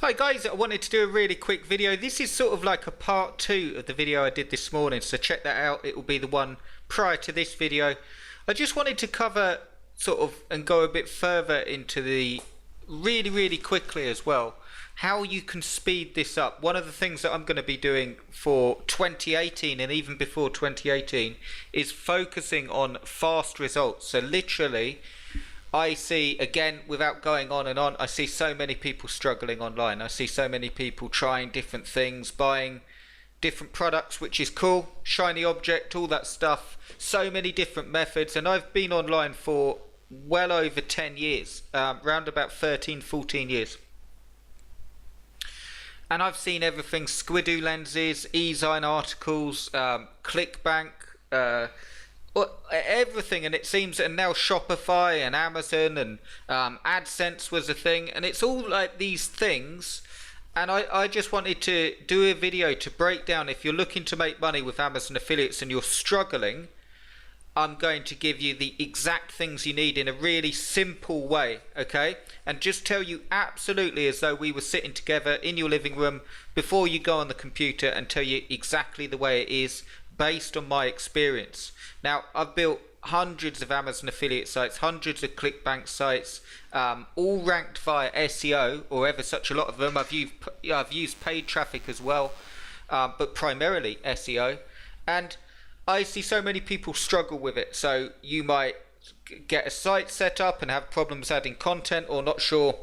Hi guys, I wanted to do a really quick video. This is sort of like a part 2 of the video I did this morning, so check that out. It will be the one prior to this video. I just wanted to cover sort of and go a bit further into the really quickly as well, how you can speed this up. One of the things that I'm going to be doing for 2018 and even before 2018 is focusing on fast results. So literally I see, again, without going on and on, I see so many people struggling online. I see so many people trying different things, buying different products, which is cool, shiny object, all that stuff, so many different methods. And I've been online for well over 10 years, around about 13, 14 years. And I've seen everything: Squidoo lenses, eZine articles, ClickBank, everything. And it seems, and now Shopify and Amazon and AdSense was a thing, and it's all like these things. And I just wanted to do a video to break down, if you're looking to make money with Amazon affiliates and you're struggling, I'm going to give you the exact things you need in a really simple way, okay? And just tell you absolutely as though we were sitting together in your living room before you go on the computer, and tell you exactly the way it is based on my experience. Now, I've built hundreds of Amazon affiliate sites, hundreds of ClickBank sites, all ranked via SEO, or ever such a lot of them. I've used paid traffic as well, but primarily SEO. And I see so many people struggle with it. So you might get a site set up and have problems adding content, or not sure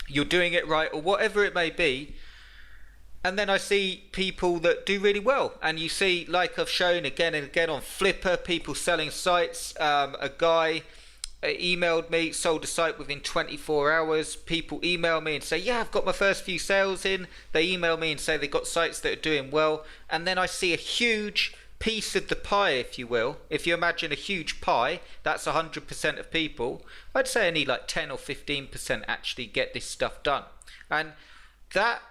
you're doing it right, or whatever it may be. And then I see people that do really well, and you see, like I've shown again and again on Flipper, people selling sites. A guy emailed me, sold a site within 24 hours. People email me and say, yeah, I've got my first few sales in. They email me and say they got sites that are doing well. And then I see a huge piece of the pie, if you will. If you imagine a huge pie, that's 100% of people. I'd say only like 10 or 15% actually get this stuff done. And that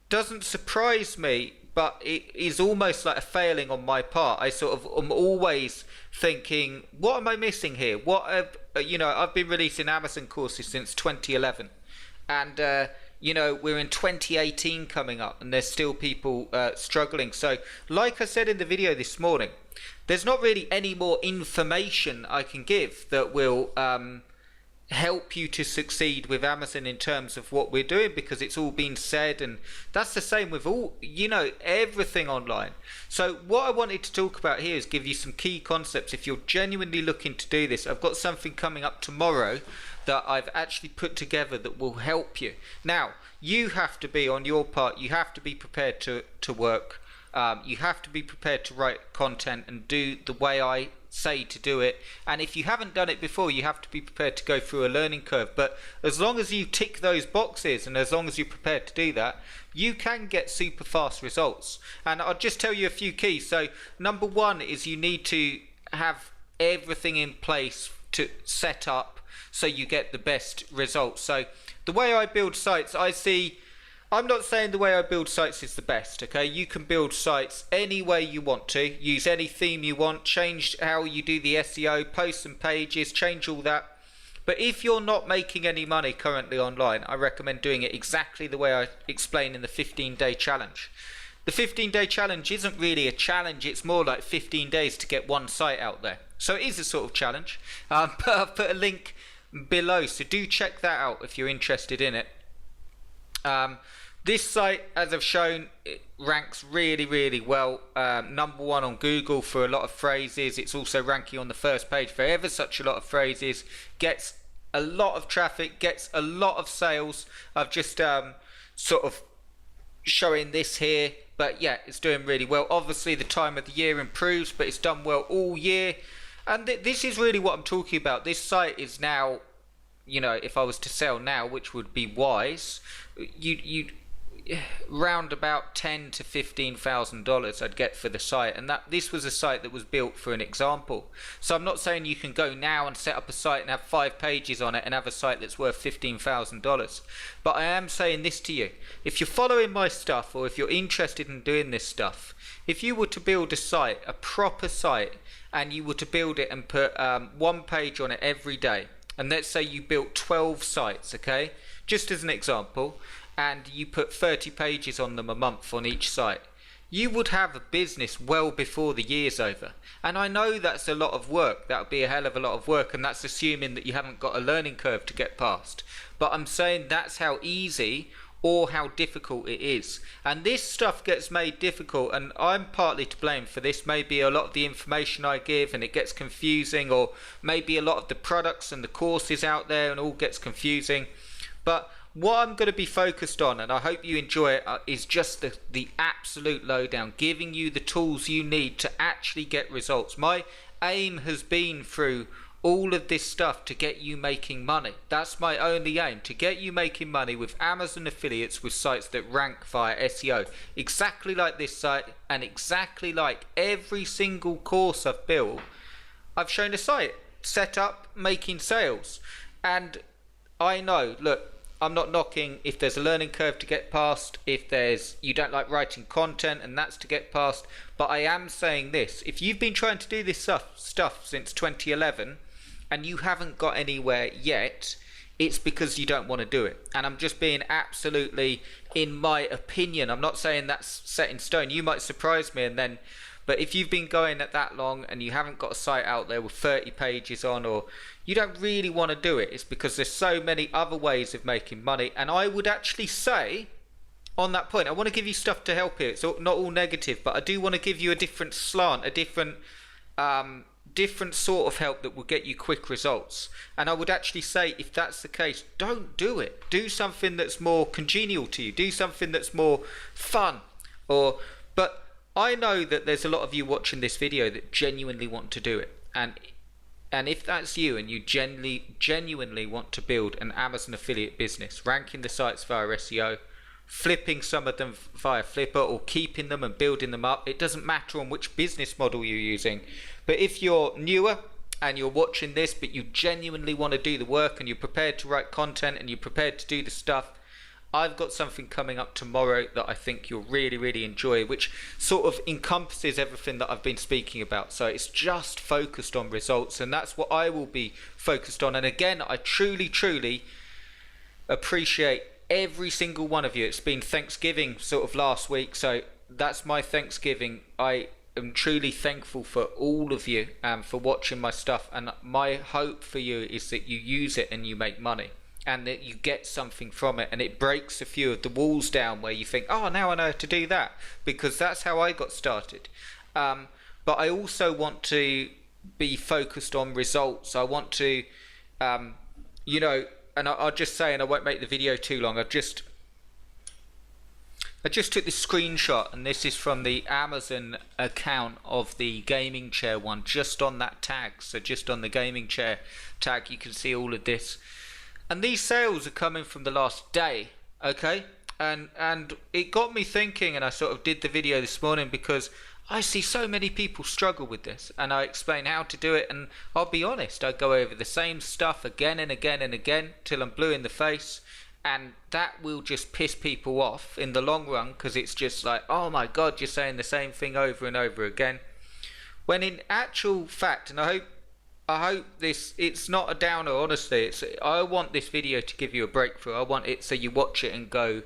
doesn't surprise me, but it is almost like a failing on my part. I sort of am always thinking, what am I missing here? What have, I've been releasing Amazon courses since 2011, and we're in 2018 coming up, and there's still people struggling. So like I said in the video this morning, there's not really any more information I can give that will help you to succeed with Amazon in terms of what we're doing, because it's all been said, and that's the same with all, everything online. So what I wanted to talk about here is give you some key concepts. If you're genuinely looking to do this, I've got something coming up tomorrow that I've actually put together that will help you. Now, you have to be, on your part, you have to be prepared to work. You have to be prepared to write content and do the way I say to do it. And if you haven't done it before, you have to be prepared to go through a learning curve. But as long as you tick those boxes, and as long as you're prepared to do that, you can get super fast results. And I'll just tell you a few keys. So number one is you need to have everything in place to set up so you get the best results. So the way I build sites, I'm not saying the way I build sites is the best, okay? You can build sites any way you want to, use any theme you want, change how you do the SEO, post some pages, change all that. But if you're not making any money currently online, I recommend doing it exactly the way I explain in the 15-day challenge. The 15-day challenge isn't really a challenge, it's more like 15 days to get one site out there. So it is a sort of challenge, but I've put a link below, so do check that out if you're interested in it. This site, as I've shown, it ranks really well. Number one on Google for a lot of phrases. It's also ranking on the first page for ever such a lot of phrases. Gets a lot of traffic, gets a lot of sales. I've just sort of showing this here, but yeah, it's doing really well. Obviously the time of the year improves, but it's done well all year. And this is really what I'm talking about. This site is now, if I was to sell now, which would be wise, you'd round about $10,000 to $15,000 I'd get for the site. And this was a site that was built for an example. So I'm not saying you can go now and set up a site and have 5 pages on it and have a site that's worth $15,000. But I am saying this to you: if you're following my stuff, or if you're interested in doing this stuff, if you were to build a site, a proper site, and you were to build it and put one page on it every day, and let's say you built 12 sites, okay? just as an example, and you put 30 pages on them a month on each site, you would have a business well before the year's over. And I know that's a lot of work. That would be a hell of a lot of work, and that's assuming that you haven't got a learning curve to get past. But I'm saying that's how easy or how difficult it is. And this stuff gets made difficult, and I'm partly to blame for this. Maybe a lot of the information I give and it gets confusing, or maybe a lot of the products and the courses out there and all gets confusing. But what I'm going to be focused on, and I hope you enjoy it, is just the absolute lowdown, giving you the tools you need to actually get results. My aim has been through all of this stuff to get you making money. That's my only aim, to get you making money with Amazon affiliates, with sites that rank via SEO. Exactly like this site, and exactly like every single course I've built, I've shown a site set up making sales. And I know, look, I'm not knocking if there's a learning curve to get past, if you don't like writing content and that's to get past, but I am saying this: if you've been trying to do this stuff since 2011 and you haven't got anywhere yet, it's because you don't want to do it. And I'm just being absolutely, in my opinion, I'm not saying that's set in stone, you might surprise me, but if you've been going at that long and you haven't got a site out there with 30 pages on, or you don't really want to do it, it's because there's so many other ways of making money. And I would actually say, on that point, I want to give you stuff to help here. It's not all negative, but I do want to give you a different slant, a different sort of help that will get you quick results. And I would actually say, if that's the case, don't do it. Do something that's more congenial to you. Do something that's more fun. But I know that there's a lot of you watching this video that genuinely want to do it. And if that's you, and you genuinely want to build an Amazon affiliate business, ranking the sites via SEO, flipping some of them via Flipper, or keeping them and building them up, it doesn't matter on which business model you're using. But if you're newer and you're watching this, but you genuinely want to do the work, and you're prepared to write content, and you're prepared to do the stuff, I've got something coming up tomorrow that I think you'll really, really enjoy, which sort of encompasses everything that I've been speaking about. So it's just focused on results, and that's what I will be focused on. And again, I truly, truly appreciate every single one of you. It's been Thanksgiving sort of last week, so that's my Thanksgiving. I am truly thankful for all of you for watching my stuff, and my hope for you is that you use it and you make money, and that you get something from it, and it breaks a few of the walls down where you think, oh, now I know how to do that, because that's how I got started. But I also want to be focused on results. I want to, and I'll just say, and I won't make the video too long, I just took this screenshot, and this is from the Amazon account of the gaming chair one, just on that tag. So just on the gaming chair tag, you can see all of this. And these sales are coming from the last day, okay? And it got me thinking, and I sort of did the video this morning because I see so many people struggle with this, and I explain how to do it, and I'll be honest, I go over the same stuff again and again and again till I'm blue in the face, and that will just piss people off in the long run, because it's just like, oh my god, you're saying the same thing over and over again. When in actual fact, and I hope this, it's not a downer, honestly, I want this video to give you a breakthrough. I want it so you watch it and go,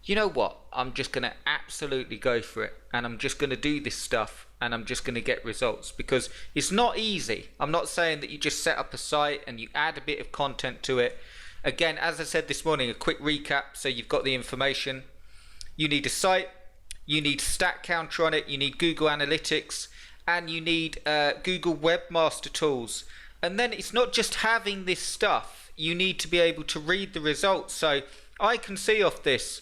you know what, I'm just going to absolutely go for it, and I'm just going to do this stuff, and I'm just going to get results, because it's not easy. I'm not saying that you just set up a site and you add a bit of content to it. Again, as I said this morning, a quick recap so you've got the information. You need a site, you need stat counter on it, you need Google Analytics, and you need Google Webmaster Tools. And then it's not just having this stuff, you need to be able to read the results. So I can see off this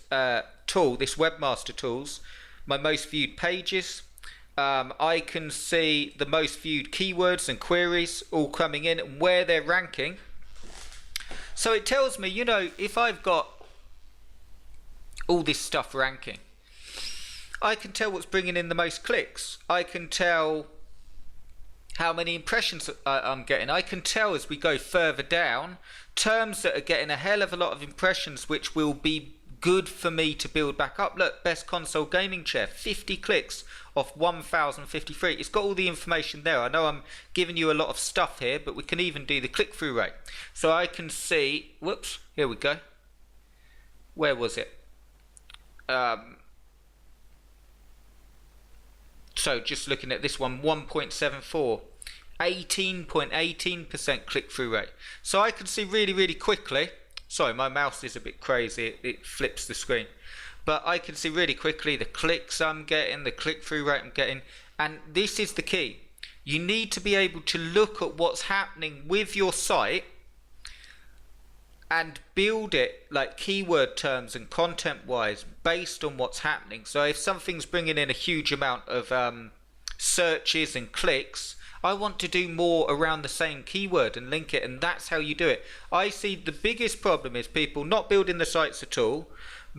tool, this Webmaster Tools, my most viewed pages. I can see the most viewed keywords and queries all coming in and where they're ranking. So it tells me, if I've got all this stuff ranking, I can tell what's bringing in the most clicks. I can tell how many impressions I'm getting. I can tell, as we go further down, terms that are getting a hell of a lot of impressions, which will be good for me to build back up. Look, best console gaming chair, 50 clicks off 1053. It's got all the information there. I know I'm giving you a lot of stuff here, but we can even do the click-through rate. So I can see, whoops, here we go. where was it? So just looking at this one, 1.74, 18.18% click-through rate. So I can see really, really quickly, sorry, my mouse is a bit crazy, it flips the screen, but I can see really quickly the clicks I'm getting, the click-through rate I'm getting, and this is the key. You need to be able to look at what's happening with your site and build it like keyword terms and content wise based on what's happening. So if something's bringing in a huge amount of searches and clicks, I want to do more around the same keyword and link it, and that's how you do it. I see the biggest problem is people not building the sites at all,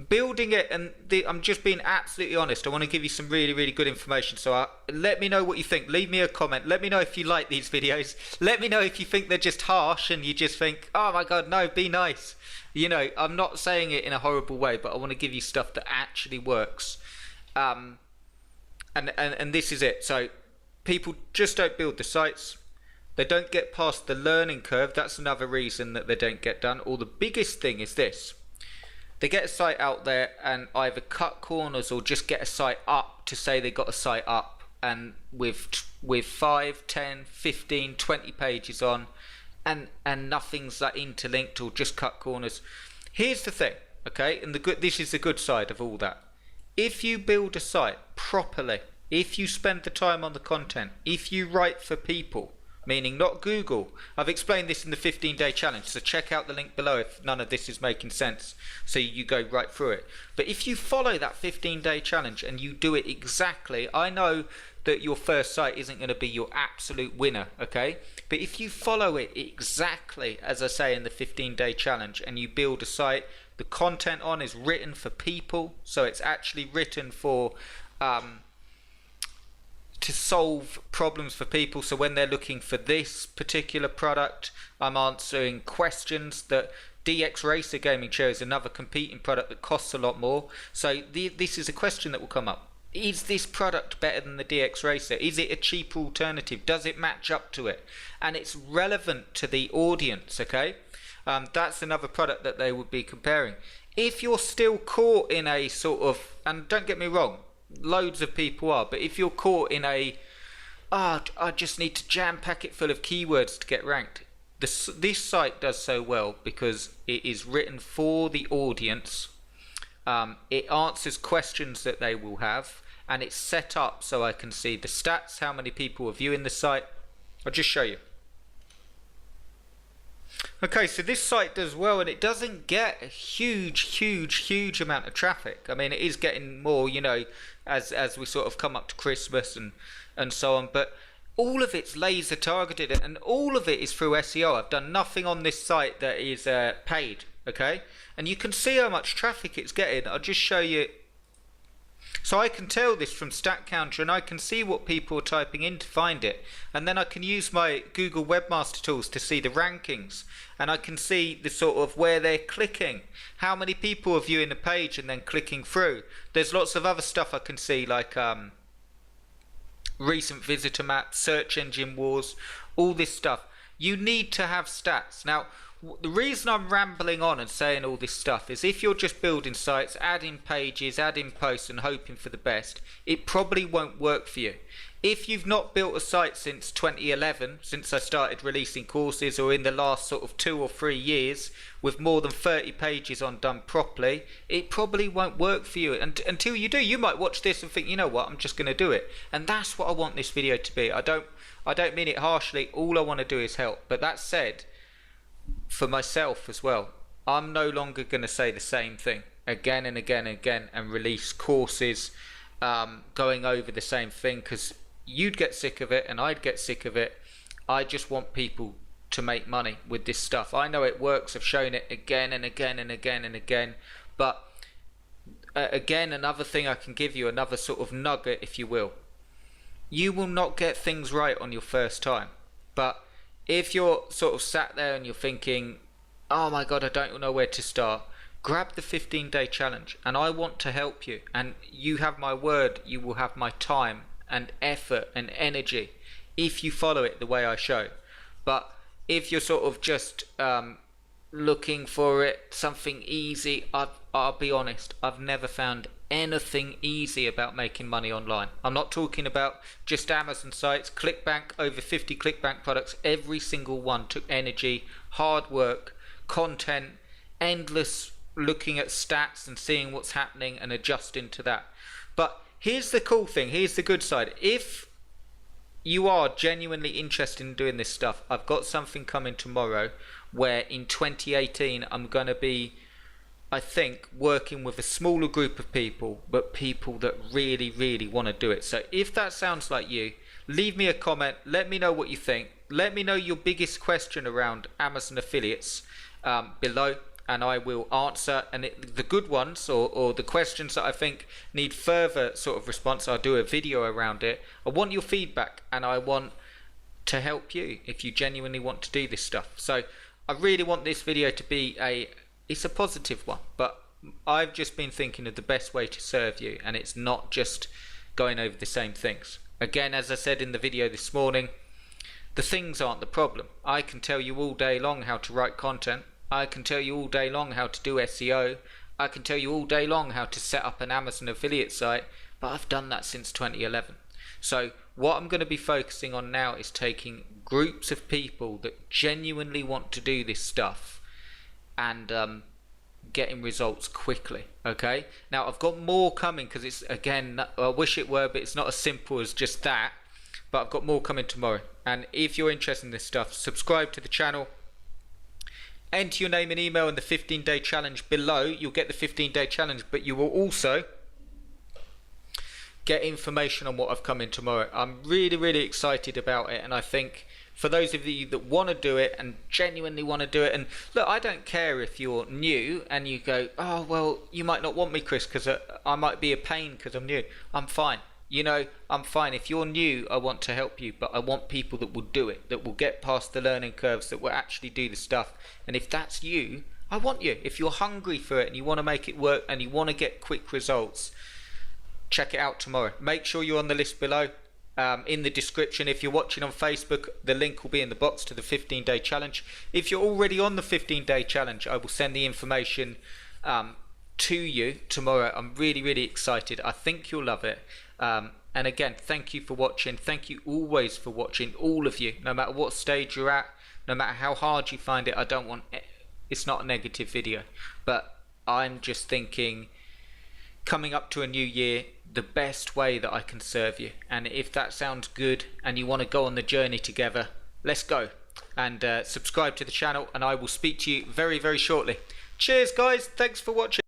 building it, and I'm just being absolutely honest. I want to give you some really, really good information. So let me know what you think. Leave me a comment. Let me know if you like these videos. Let me know if you think they're just harsh and you just think, oh my God, no, be nice. You know, I'm not saying it in a horrible way, but I want to give you stuff that actually works. And this is it. So people just don't build the sites. They don't get past the learning curve. That's another reason that they don't get done. Or the biggest thing is this. They get a site out there and either cut corners or just get a site up to say they got a site up, and with 5, 10, 15, 20 pages on, and nothing's that interlinked or just cut corners. Here's the thing, okay, and this is the good side of all that. If you build a site properly, if you spend the time on the content, if you write for people, meaning not Google. I've explained this in the 15-day challenge, so check out the link below if none of this is making sense, so you go right through it. But if you follow that 15-day challenge and you do it exactly, I know that your first site isn't going to be your absolute winner, okay? But if you follow it exactly as I say in the 15-day challenge and you build a site, the content on is written for people, so it's actually written for to solve problems for people. So when they're looking for this particular product, I'm answering questions. That DX Racer gaming chair is another competing product that costs a lot more. So this is a question that will come up. Is this product better than the DX Racer? Is it a cheaper alternative? Does it match up to it? And it's relevant to the audience, okay? That's another product that they would be comparing. If you're still caught in a sort of, and don't get me wrong, loads of people are, but if you're caught in a I just need to jam pack it full of keywords to get ranked, this site does so well because it is written for the audience. It answers questions that they will have, and it's set up so I can see the stats, how many people are viewing the site. I'll just show you. Okay, so this site does well, and it doesn't get a huge amount of traffic. I mean, it is getting more, you know, as we sort of come up to Christmas and so on, but all of it's laser targeted, and all of it is through SEO. I've done nothing on this site that is paid, okay? And you can see how much traffic it's getting. I'll just show you. So I can tell this from StatCounter, and I can see what people are typing in to find it, and then I can use my Google Webmaster Tools to see the rankings, and I can see the sort of where they're clicking, how many people are viewing the page and then clicking through. There's lots of other stuff I can see, like recent visitor maps, search engine wars, all this stuff. You need to have stats. Now, the reason I'm rambling on and saying all this stuff is if you're just building sites, adding pages, adding posts and hoping for the best, it probably won't work for you. If you've not built a site since 2011, since I started releasing courses, or in the last sort of 2 or 3 years with more than 30 pages on done properly, it probably won't work for you. And until you do, you might watch this and think, you know what, I'm just going to do it. And that's what I want this video to be. I don't mean it harshly. All I want to do is help. But that said, for myself as well, I'm no longer going to say the same thing again and again and again and release courses going over the same thing, because you'd get sick of it and I'd get sick of it. I just want people to make money with this stuff. I know it works. I've shown it again and again and again and again, but again, another thing I can give you, another sort of nugget, if you will. You will not get things right on your first time, but if you're sort of sat there and you're thinking, oh my God, I don't know where to start, grab the 15-day challenge, and I want to help you. And you have my word, you will have my time and effort and energy if you follow it the way I show. But if you're sort of just looking for it, something easy, I'll be honest, I've never found anything easy about making money online. I'm not talking about just Amazon sites. ClickBank, over 50 ClickBank products, every single one took energy, hard work, content, endless looking at stats and seeing what's happening and adjusting to that. But here's the cool thing, here's the good side. If you are genuinely interested in doing this stuff, I've got something coming tomorrow where in 2018 I'm going to be, I think, working with a smaller group of people, but people that really want to do it. So if that sounds like you, leave me a comment, let me know what you think, let me know your biggest question around Amazon affiliates below, and I will answer. And the good ones, or the questions that I think need further sort of response, I'll do a video around it. I want your feedback, and I want to help you if you genuinely want to do this stuff. So I really want this video to be it's a positive one, but I've just been thinking of the best way to serve you, and it's not just going over the same things. Again, as I said in the video this morning, the things aren't the problem. I can tell you all day long how to write content. I can tell you all day long how to do SEO. I can tell you all day long how to set up an Amazon affiliate site, but I've done that since 2011. So what I'm going to be focusing on now is taking groups of people that genuinely want to do this stuff and getting results quickly. Okay, now I've got more coming, because it's, again, I wish it were, but it's not as simple as just that. But I've got more coming tomorrow, and if you're interested in this stuff, subscribe to the channel, enter your name and email in the 15-day challenge below. You'll get the 15-day challenge, but you will also get information on what I've come in tomorrow. I'm really excited about it, and I think for those of you that want to do it and genuinely want to do it, and look, I don't care if you're new and you go, oh well, you might not want me, Chris, because I might be a pain because I'm new. I'm fine. You know, I'm fine. If you're new, I want to help you, but I want people that will do it, that will get past the learning curves, that will actually do the stuff. And if that's you, I want you. If you're hungry for it and you want to make it work and you want to get quick results, check it out tomorrow. Make sure you're on the list below. In the description, if you're watching on Facebook, the link will be in the box to the 15-day challenge. If you're already on the 15-day challenge, I will send the information to you tomorrow. I'm really excited. I think you'll love it. And again, thank you for watching. Thank you always for watching, all of you, no matter what stage you're at, no matter how hard you find it. I don't want it, it's not a negative video, but I'm just thinking, coming up to a new year, the best way that I can serve you. And if that sounds good and you want to go on the journey together, let's go. And subscribe to the channel, and I will speak to you very shortly. Cheers guys, thanks for watching.